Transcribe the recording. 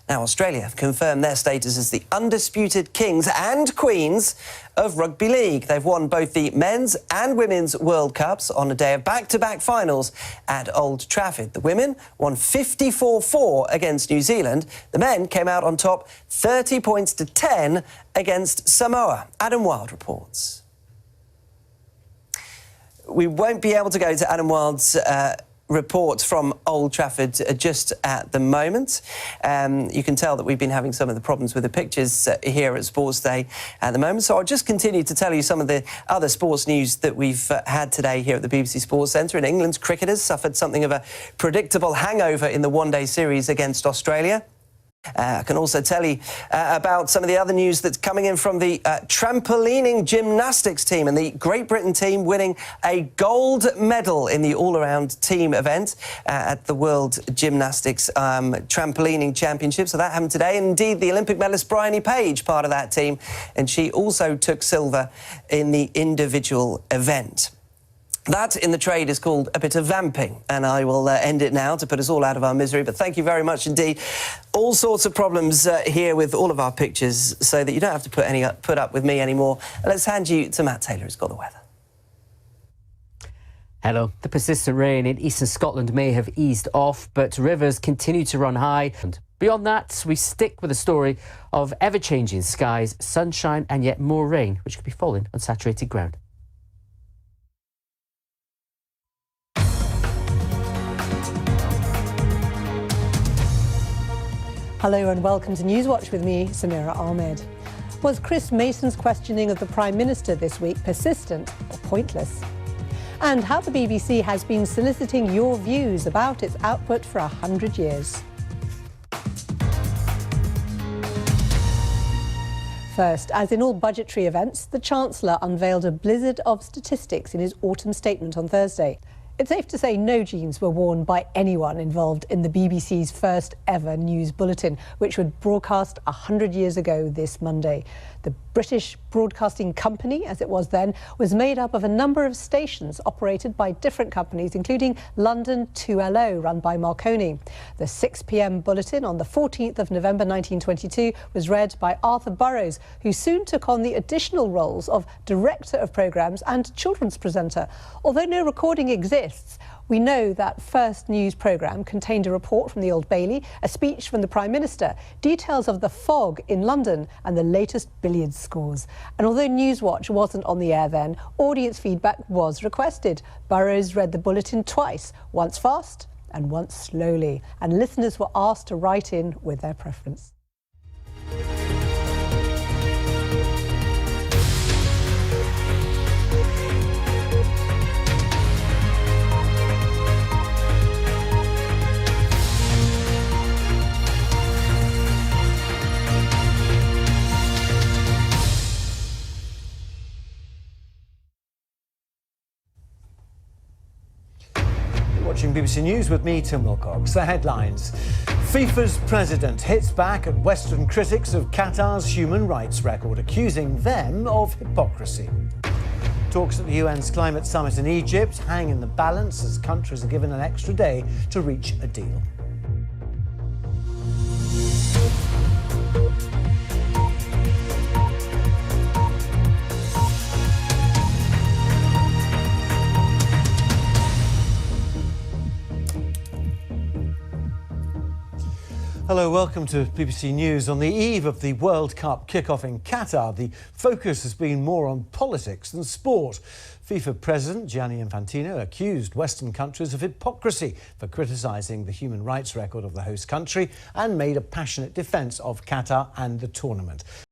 Now, Australia have confirmed their status as the undisputed kings and queens of Rugby League. They've won both the Men's and Women's World Cups on a day of back-to-back finals at Old Trafford. The women won 54-4 against New Zealand. The men came out on top 30 points to 10 against Samoa. Adam Wilde reports. We won't be able to go to Adam Wilde's report from Old Trafford just at the moment. You can tell that we've been having some of the problems with the pictures here at Sports Day at the moment. So I'll just continue to tell you some of the other sports news that we've had today here at the BBC Sports Centre. In England's cricketers suffered something of a predictable hangover in the one-day series against Australia. I can also tell you about some of the other news that's coming in from the trampolining gymnastics team, and the Great Britain team winning a gold medal in the all-around team event at the World Gymnastics Trampolining Championship. So that happened today. And indeed, the Olympic medalist Bryony Page, part of that team, and she also took silver in the individual event. That, in the trade, is called a bit of vamping, and I will end it now to put us all out of our misery. But thank you very much indeed. All sorts of problems here with all of our pictures, so that you don't have to put up with me anymore. Let's hand you to Matt Taylor, who's got the weather. Hello. The persistent rain in eastern Scotland may have eased off, but rivers continue to run high. And beyond that, we stick with the story of ever-changing skies, sunshine and yet more rain, which could be falling on saturated ground. Hello and welcome to Newswatch with me, Samira Ahmed. Was Chris Mason's questioning of the Prime Minister this week persistent or pointless? And how the BBC has been soliciting your views about its output for 100 years. First, as in all budgetary events, the Chancellor unveiled a blizzard of statistics in his autumn statement on Thursday. It's safe to say no jeans were worn by anyone involved in the BBC's first ever news bulletin, which would broadcast 100 years ago this Monday. The British Broadcasting Company, as it was then, was made up of a number of stations operated by different companies, including London 2LO, run by Marconi. The 6 p.m. bulletin on the 14th of November 1922 was read by Arthur Burrows, who soon took on the additional roles of Director of Programmes and Children's Presenter. Although no recording exists, we know that first news programme contained a report from the Old Bailey, a speech from the Prime Minister, details of the fog in London and the latest billiards scores. And although Newswatch wasn't on the air then, audience feedback was requested. Burrows read the bulletin twice, once fast and once slowly, and listeners were asked to write in with their preference. Watching BBC News with me, Tim Wilcox. The headlines. FIFA's president hits back at Western critics of Qatar's human rights record, accusing them of hypocrisy. Talks at the UN's climate summit in Egypt hang in the balance as countries are given an extra day to reach a deal. Hello, welcome to BBC News. On the eve of the World Cup kick-off in Qatar, the focus has been more on politics than sport. FIFA President Gianni Infantino accused Western countries of hypocrisy for criticising the human rights record of the host country and made a passionate defence of Qatar and the tournament.